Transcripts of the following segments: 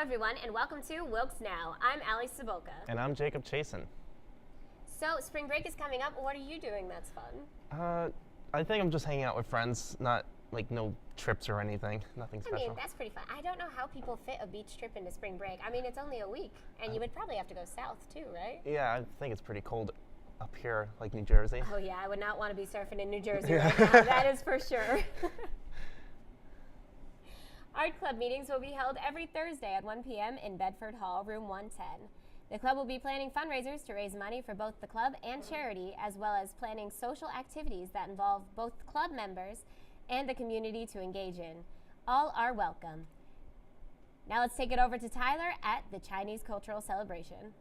everyone, and welcome to Wilkes Now. I'm Allie Saboka. And I'm Jacob Chasen. So, spring break is coming up. What are you doing that's fun? I think I'm just hanging out with friends, not like no trips or anything, nothing special. I mean, that's pretty fun. I don't know how people fit a beach trip into spring break. I mean, it's only a week, and you would probably have to go south too, right? Yeah, I think it's pretty cold up here, like New Jersey. Oh yeah, I would not want to be surfing in New Jersey right now, that is for sure. Art Club meetings will be held every Thursday at 1 p.m. in Bedford Hall, room 110. The club will be planning fundraisers to raise money for both the club and charity, as well as planning social activities that involve both club members and the community to engage in. All are welcome. Now let's take it over to Tyler at the Chinese Cultural Celebration.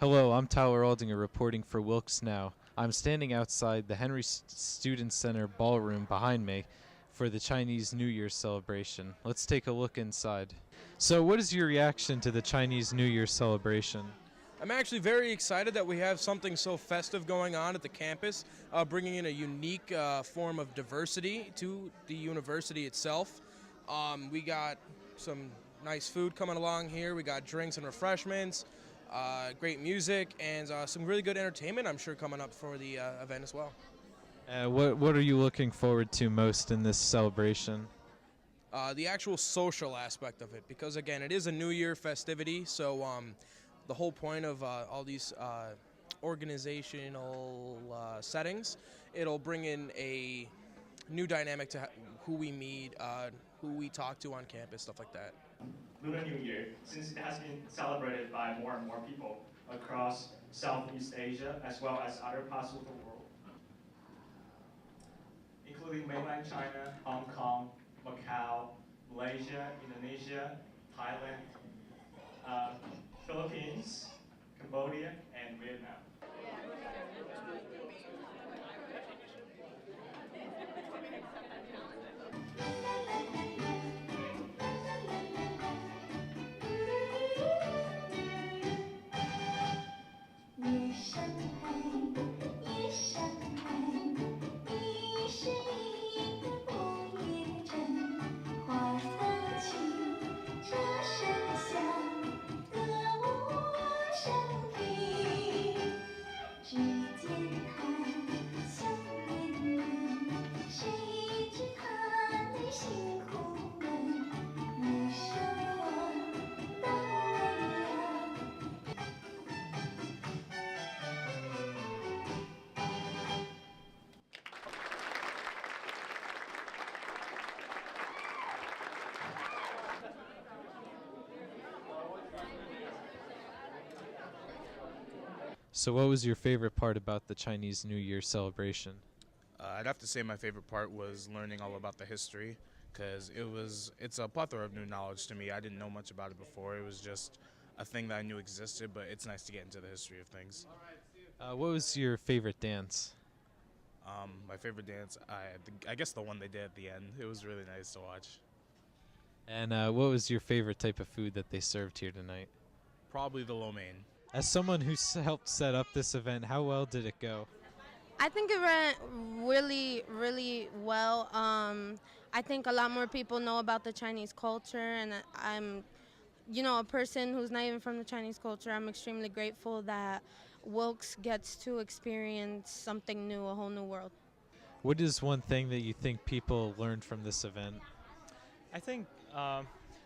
Hello, I'm Tyler Aldinger reporting for Wilkes Now. I'm standing outside the Henry Student Center ballroom behind me for the Chinese New Year celebration. Let's take a look inside. So what is your reaction to the Chinese New Year celebration? I'm actually very excited that we have something so festive going on at the campus, bringing in a unique form of diversity to the university itself. We got some nice food coming along here. We got drinks and refreshments, great music, and some really good entertainment, I'm sure, coming up for the event as well. What are you looking forward to most in this celebration? The actual social aspect of it, because again, it is a New Year festivity, so the whole point of all these organizational settings, it'll bring in a new dynamic to who we meet, who we talk to on campus, stuff like that. Lunar New Year, since it has been celebrated by more and more people across Southeast Asia as well as other parts of the world, including mainland China, Hong Kong, Macau, Malaysia, Indonesia, Thailand, Philippines, Cambodia, and Vietnam. So what was your favorite part about the Chinese New Year celebration? I'd have to say my favorite part was learning all about the history, because it's a plethora of new knowledge to me. I didn't know much about it before. It was just a thing that I knew existed, but it's nice to get into the history of things. What was your favorite dance? My favorite dance, I guess the one they did at the end. It was really nice to watch. And what was your favorite type of food that they served here tonight? Probably the lo mein. As someone who helped set up this event, how well did it go? I think it went really, really well. I think a lot more people know about the Chinese culture, and I'm, a person who's not even from the Chinese culture. I'm extremely grateful that Wilkes gets to experience something new, a whole new world. What is one thing that you think people learned from this event? I think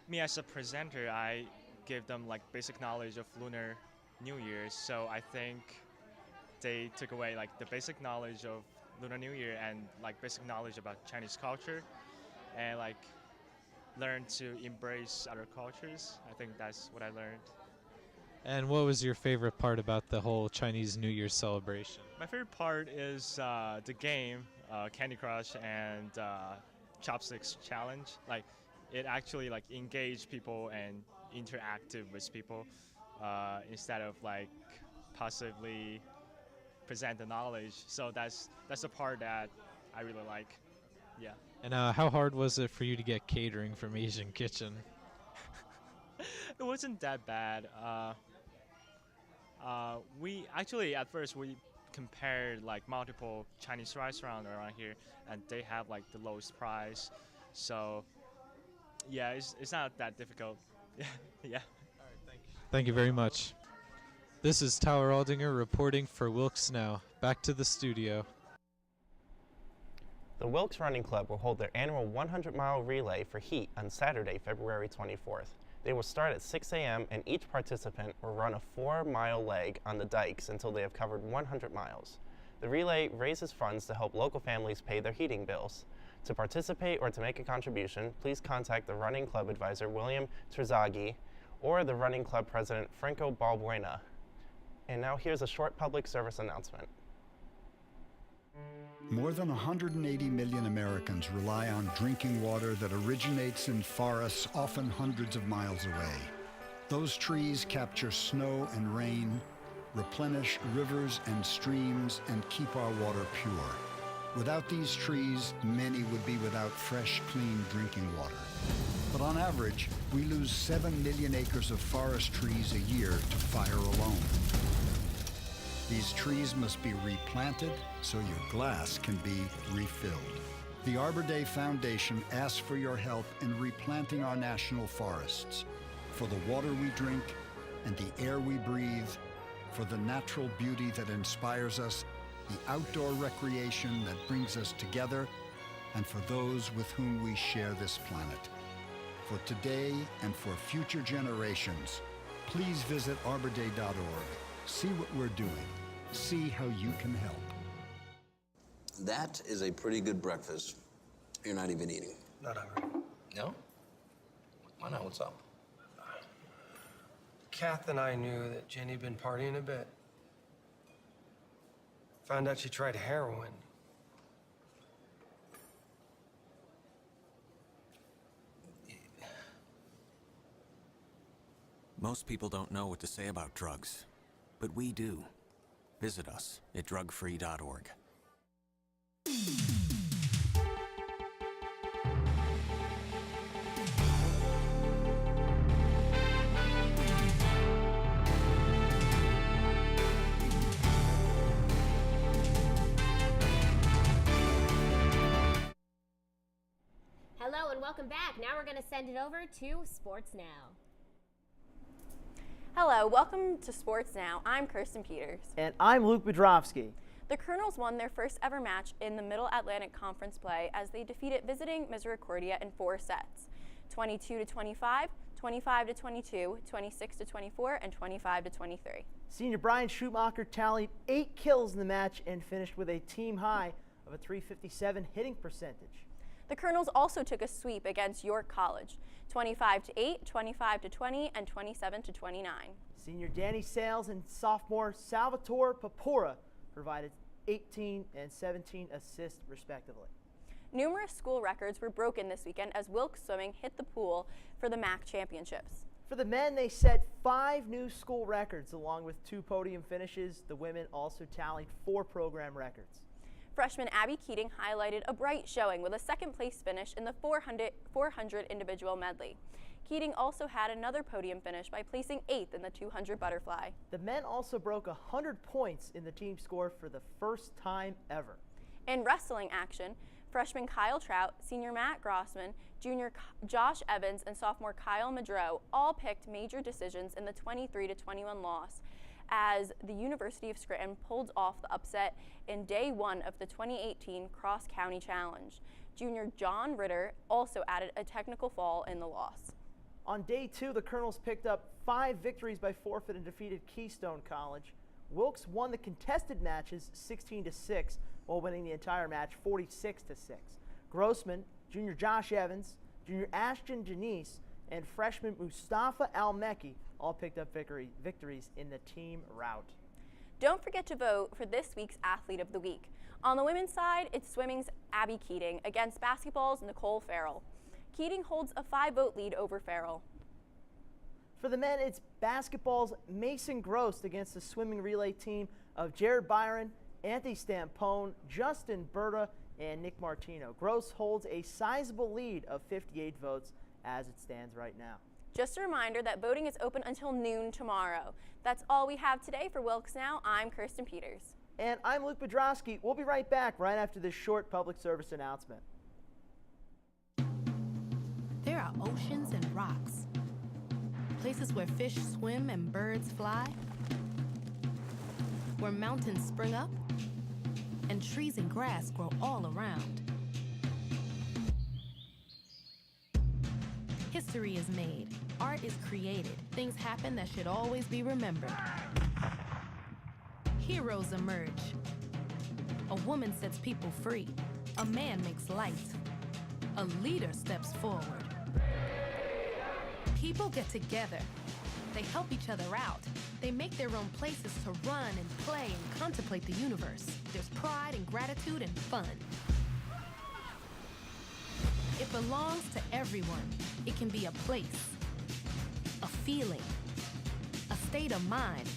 me as a presenter, I give them like basic knowledge of Lunar New Year, so I think they took away like the basic knowledge of Lunar New Year and like basic knowledge about Chinese culture, and like learn to embrace other cultures. I think that's what I learned. And what was your favorite part about the whole Chinese New Year celebration? My favorite part is the game, Candy Crush and Chopsticks Challenge. Like it actually like engaged people and interactive with people. Instead of like passively present the knowledge, so that's the part that I really like. Yeah. And how hard was it for you to get catering from Asian Kitchen? It wasn't that bad. We actually at first we compared like multiple Chinese restaurants around here, and they have like the lowest price. So yeah, it's not that difficult Yeah. Thank you very much. This is Tower Aldinger reporting for Wilkes Now. Back to the studio. The Wilkes Running Club will hold their annual 100-mile relay for heat on Saturday, February 24th. They will start at 6 a.m. and each participant will run a 4-mile leg on the dikes until they have covered 100 miles. The relay raises funds to help local families pay their heating bills. To participate or to make a contribution, please contact the Running Club advisor William Terzaghi or the Running Club president Franco Balbuena. And now here's a short public service announcement. More than 180 million Americans rely on drinking water that originates in forests often hundreds of miles away. Those trees capture snow and rain, replenish rivers and streams, and keep our water pure. Without these trees, many would be without fresh, clean drinking water. But on average, we lose 7 million acres of forest trees a year to fire alone. These trees must be replanted so your glass can be refilled. The Arbor Day Foundation asks for your help in replanting our national forests, for the water we drink and the air we breathe, for the natural beauty that inspires us, the outdoor recreation that brings us together, and for those with whom we share this planet. For today and for future generations, please visit arborday.org. See what we're doing. See how you can help. That is a pretty good breakfast. You're not even eating. Not hungry. No? Why not? What's up? Kath and I knew that Jenny'd been partying a bit. Found out she tried heroin. Most people don't know what to say about drugs, but we do. Visit us at drugfree.org. Hello and welcome back. Now we're going to send it over to Sports Now. Hello, welcome to Sports Now. I'm Kirsten Peters. And I'm Luke Bedrowski. The Colonels won their first ever match in the Middle Atlantic Conference play as they defeated visiting Misericordia in 4 sets, 22-25, 25-22, 26-24, and 25-23. Senior Brian Schumacher tallied 8 kills in the match and finished with a team high of a .357 hitting percentage. The Colonels also took a sweep against York College, 25-8, 25-20, and 27-29. Senior Danny Sales and sophomore Salvatore Papora provided 18 and 17 assists, respectively. Numerous school records were broken this weekend as Wilkes Swimming hit the pool for the MAC championships. For the men, they set 5 new school records along with 2 podium finishes. The women also tallied 4 program records. Freshman Abby Keating highlighted a bright showing with a second-place finish in the 400 individual medley. Keating also had another podium finish by placing 8th in the 200 butterfly. The men also broke 100 points in the team score for the first time ever. In wrestling action, freshman Kyle Trout, senior Matt Grossman, junior Josh Evans, and sophomore Kyle Madrow all picked major decisions in the 23-21 loss as the University of Scranton pulled off the upset in day 1 of the 2018 Cross County Challenge. Junior John Ritter also added a technical fall in the loss. On day 2, the Colonels picked up 5 victories by forfeit and defeated Keystone College. Wilkes won the contested matches 16-6 while winning the entire match 46-6. Grossman, junior Josh Evans, junior Ashton Janice, and freshman Mustafa Al-Mekki all picked up victories in the team rout. Don't forget to vote for this week's Athlete of the Week. On the women's side, it's swimming's Abby Keating against basketball's Nicole Farrell. Keating holds a 5-vote lead over Farrell. For the men, it's basketball's Mason Gross against the swimming relay team of Jared Byron, Anthony Stampone, Justin Berta, and Nick Martino. Gross holds a sizable lead of 58 votes as it stands right now. Just a reminder that voting is open until noon tomorrow. That's all we have today for Wilkes Now. I'm Kirsten Peters. And I'm Luke Bedrowski. We'll be right back right after this short public service announcement. There are oceans and rocks, places where fish swim and birds fly, where mountains spring up and trees and grass grow all around. History is made, art is created, things happen that should always be remembered. Heroes emerge. A woman sets people free. A man makes light. A leader steps forward. People get together. They help each other out. They make their own places to run and play and contemplate the universe. There's pride and gratitude and fun. It belongs to everyone. It can be a place, a feeling, a state of mind.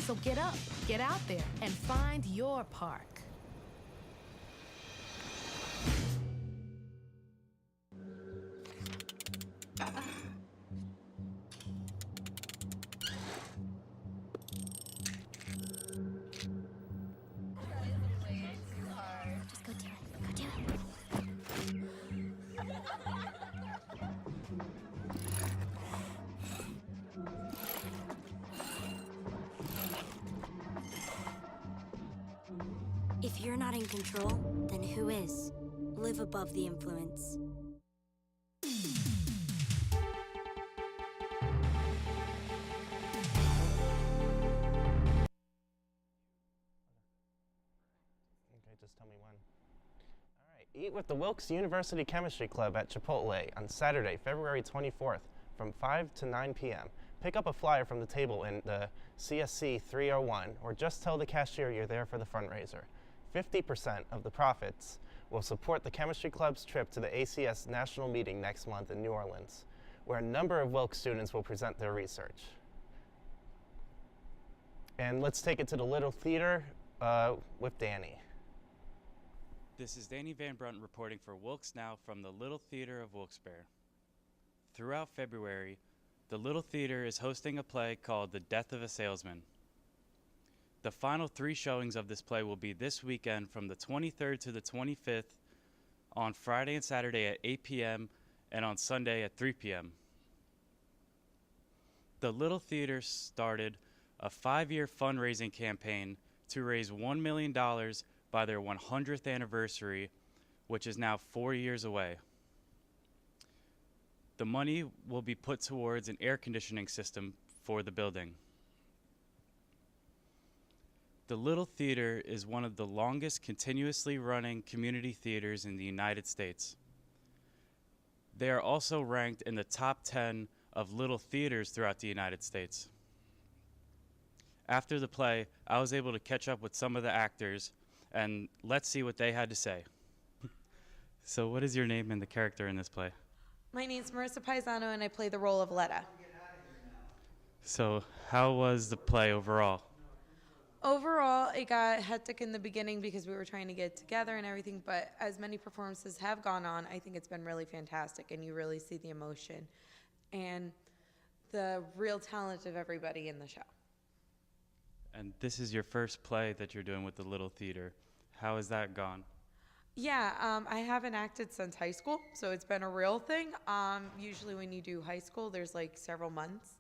So get up, get out there, and find your park. Just go do it. Go do it. If you're not in control, then who is? Live above the influence. Okay, just tell me when. All right, eat with the Wilkes University Chemistry Club at Chipotle on Saturday, February 24th from 5 to 9 p.m. Pick up a flyer from the table in the CSC 301 or just tell the cashier you're there for the fundraiser. 50% of the profits will support the Chemistry Club's trip to the ACS National Meeting next month in New Orleans, where a number of Wilkes students will present their research. And let's take it to the Little Theater with Danny. This is Danny Van Brunt reporting for Wilkes Now from the Little Theater of Wilkes-Barre. Throughout February, the Little Theater is hosting a play called The Death of a Salesman. The final 3 showings of this play will be this weekend from the 23rd to the 25th on Friday and Saturday at 8 p.m. and on Sunday at 3 p.m. The Little Theater started a 5-year fundraising campaign to raise $1 million by their 100th anniversary, which is now 4 years away. The money will be put towards an air conditioning system for the building. The Little Theater is one of the longest continuously running community theaters in the United States. They are also ranked in the top 10 of little theaters throughout the United States. After the play, I was able to catch up with some of the actors, and let's see what they had to say. So what is your name and the character in this play? My name's Marissa Paisano, and I play the role of Letta. So how was the play overall? Overall, it got hectic in the beginning because we were trying to get together and everything, but as many performances have gone on, I think it's been really fantastic, and you really see the emotion and the real talent of everybody in the show. And this is your first play that you're doing with the Little Theater. How has that gone? Yeah, I haven't acted since high school, so it's been a real thing. Usually when you do high school, there's like several months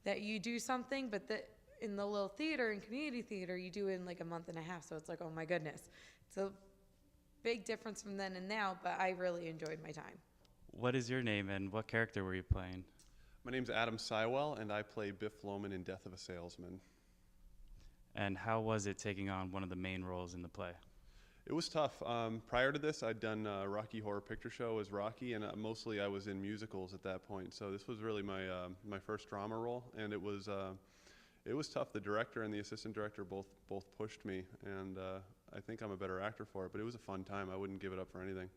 that you do something, but in the Little Theater and community theater, you do it in like a month and a half, so it's like, oh my goodness. It's a big difference from then and now, but I really enjoyed my time. What is your name and what character were you playing? My name's Adam Sywell, and I play Biff Loman in Death of a Salesman. And how was it taking on one of the main roles in the play? It was tough. Prior to this, I'd done Rocky Horror Picture Show as Rocky, and mostly I was in musicals at that point. So this was really my first drama role, and it was tough. The director and the assistant director both pushed me, and I think I'm a better actor for it. But it was a fun time. I wouldn't give it up for anything.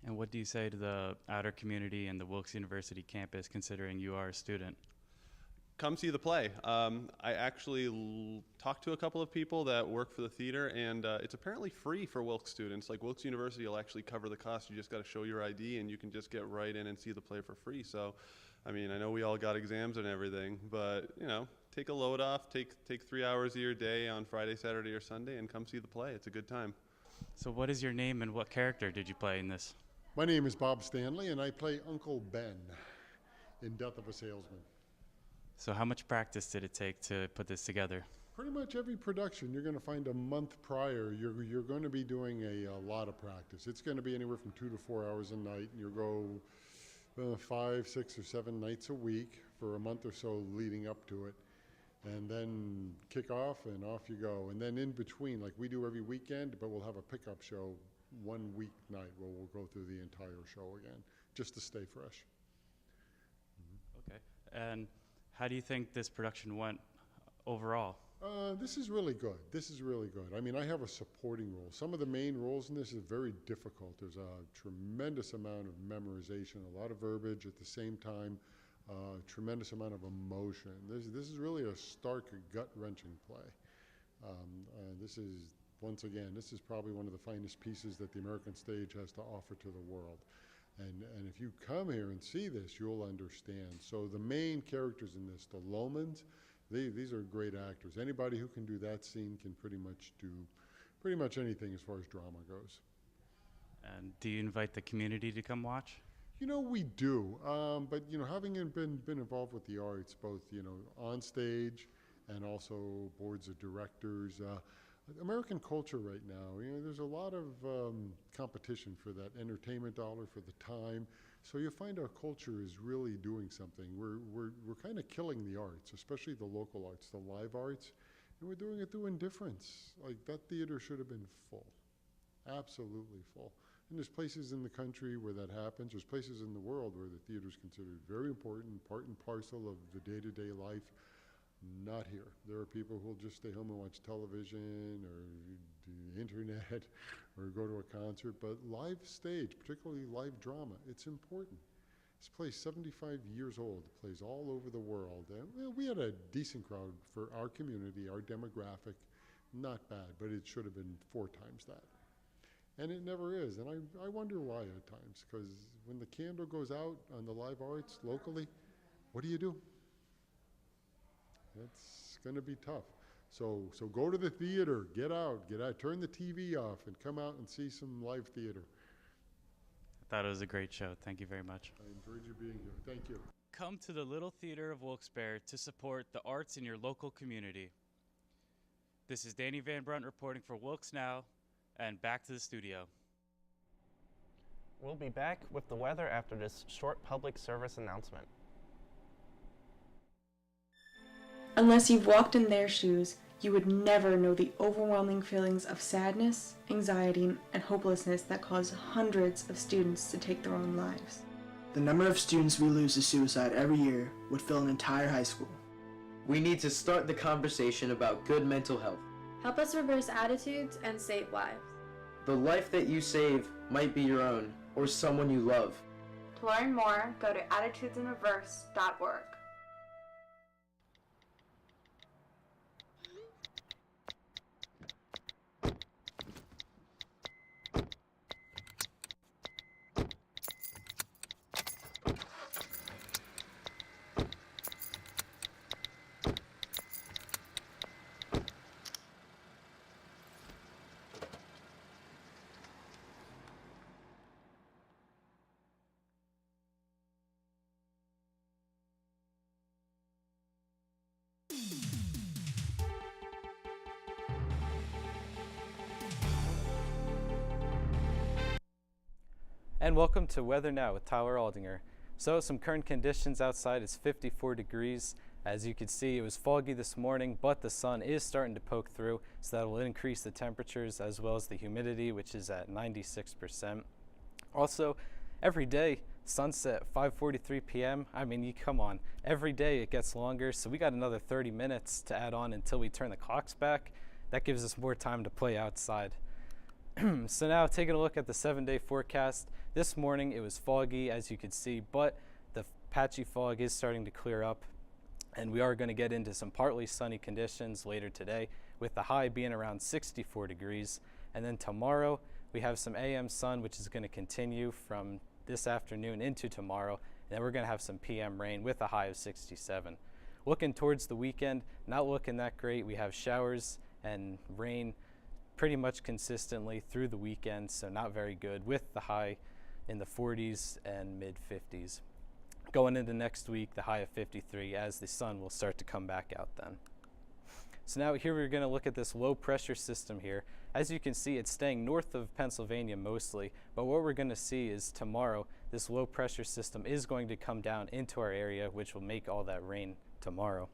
And what do you say to the outer community and the Wilkes University campus, considering you are a student? Come see the play. I actually talked to a couple of people that work for the theater, and it's apparently free for Wilkes students. Like Wilkes University will actually cover the cost. You just got to show your ID, and you can just get right in and see the play for free. So, I mean, I know we all got exams and everything, but you know, take a load off, take 3 hours of your day on Friday, Saturday, or Sunday, and come see the play. It's a good time. So, what is your name and what character did you play in this? My name is Bob Stanley, and I play Uncle Ben in Death of a Salesman. So how much practice did it take to put this together? Pretty much every production, you're going to find a month prior, you're going to be doing a lot of practice. It's going to be anywhere from 2 to 4 hours a night. You'll go 5, 6, or 7 nights a week for a month or so leading up to it. And then kick off and off you go. And then in between, like we do every weekend, but we'll have a pickup show one weeknight where we'll go through the entire show again, just to stay fresh. Okay. And how do you think this production went overall? This is really good. This is really good. I mean, I have a supporting role. Some of the main roles in this is very difficult. There's a tremendous amount of memorization, a lot of verbiage at the same time, tremendous amount of emotion. This is really a stark, gut-wrenching play. This is, once again, this is probably one of the finest pieces that the American stage has to offer to the world. And if you come here and see this, you'll understand. So the main characters in this, the Lomans, these are great actors. Anybody who can do that scene can pretty much do pretty much anything as far as drama goes. And do you invite the community to come watch? You know, we do, but you know, having been involved with the arts, both on stage and also boards of directors, American culture right now, there's a lot of competition for that entertainment dollar, for the time. So you find our culture is really doing something. We're kind of killing the arts, especially the local arts, the live arts, and we're doing it through indifference. Like that theater should have been full, absolutely full. And there's places in the country where that happens. There's places in the world where the theater is considered very important, part and parcel of the day-to-day life. Not here. There are people who will just stay home and watch television or do the internet or go to a concert. But live stage, particularly live drama, it's important. This play's 75 years old. It plays all over the world. And we had a decent crowd for our community, our demographic. Not bad, but it should have been 4 times that. And it never is. And I wonder why at times, because when the candle goes out on the live arts locally, what do? It's going to be tough. So go to the theater, get out, turn the TV off, and come out and see some live theater. I thought it was a great show. Thank you very much. I enjoyed you being here. Thank you. Come to the Little Theater of Wilkes-Barre to support the arts in your local community. This is Danny Van Brunt reporting for Wilkes Now, and back to the studio. We'll be back with the weather after this short public service announcement. Unless you've walked in their shoes, you would never know the overwhelming feelings of sadness, anxiety, and hopelessness that cause hundreds of students to take their own lives. The number of students we lose to suicide every year would fill an entire high school. We need to start the conversation about good mental health. Help us reverse attitudes and save lives. The life that you save might be your own or someone you love. To learn more, go to attitudesinreverse.org. And welcome to Weather Now with Tyler Aldinger. So some current conditions outside is 54 degrees. As you can see, it was foggy this morning, but the sun is starting to poke through, so that will increase the temperatures as well as the humidity, which is at 96%. Also, every day, sunset 5:43 p.m. I mean, come on. Every day it gets longer, so we got another 30 minutes to add on until we turn the clocks back. That gives us more time to play outside. So now taking a look at the 7-day forecast. This morning it was foggy, as you could see, but the patchy fog is starting to clear up, and we are going to get into some partly sunny conditions later today, with the high being around 64 degrees. And then tomorrow we have some AM sun, which is going to continue from this afternoon into tomorrow, and then we're going to have some PM rain with a high of 67. Looking towards the weekend, not looking that great. We have showers and rain pretty much consistently through the weekend, so not very good, with the high in the 40s and mid 50s. Going into next week, the high of 53 as the sun will start to come back out then. So now here we're going to look at this low pressure system here. As you can see, it's staying north of Pennsylvania mostly, but what we're going to see is tomorrow this low pressure system is going to come down into our area, which will make all that rain tomorrow.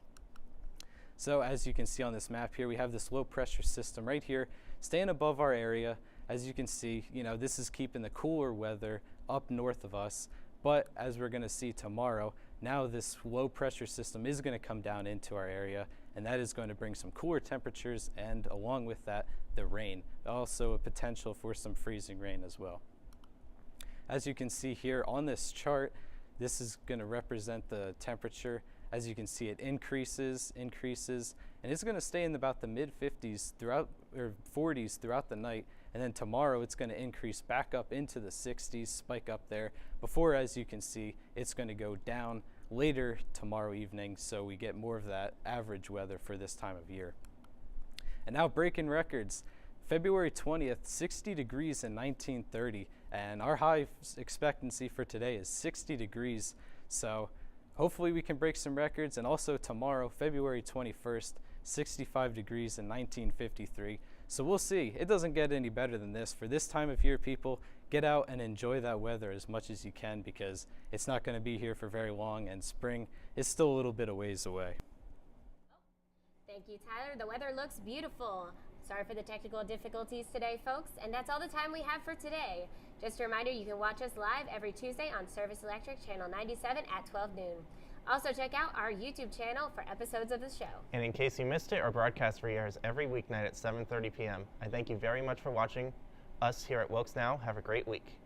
So as you can see on this map here, we have this low pressure system right here staying above our area. As you can see, this is keeping the cooler weather up north of us. But as we're going to see tomorrow, now this low pressure system is going to come down into our area, and that is going to bring some cooler temperatures, and along with that, the rain. Also a potential for some freezing rain as well. As you can see here on this chart, this is going to represent the temperature. As you can see, it increases, and it's going to stay in about the mid 50s throughout, or 40s throughout the night. And then tomorrow it's going to increase back up into the 60s, spike up there, before, as you can see, it's going to go down later tomorrow evening, so we get more of that average weather for this time of year. And now breaking records. February 20th, 60 degrees in 1930, and our high expectancy for today is 60 degrees. So hopefully we can break some records. And also tomorrow, February 21st, 65 degrees in 1953. So we'll see. It doesn't get any better than this. For this time of year, people, get out and enjoy that weather as much as you can, because it's not going to be here for very long, and spring is still a little bit of ways away. Thank you, Tyler. The weather looks beautiful. Sorry for the technical difficulties today, folks. And that's all the time we have for today. Just a reminder, you can watch us live every Tuesday on Service Electric Channel 97 at 12 noon. Also, check out our YouTube channel for episodes of the show. And in case you missed it, our broadcast re-airs every weeknight at 7:30 p.m. I thank you very much for watching us here at Wilkes Now. Have a great week.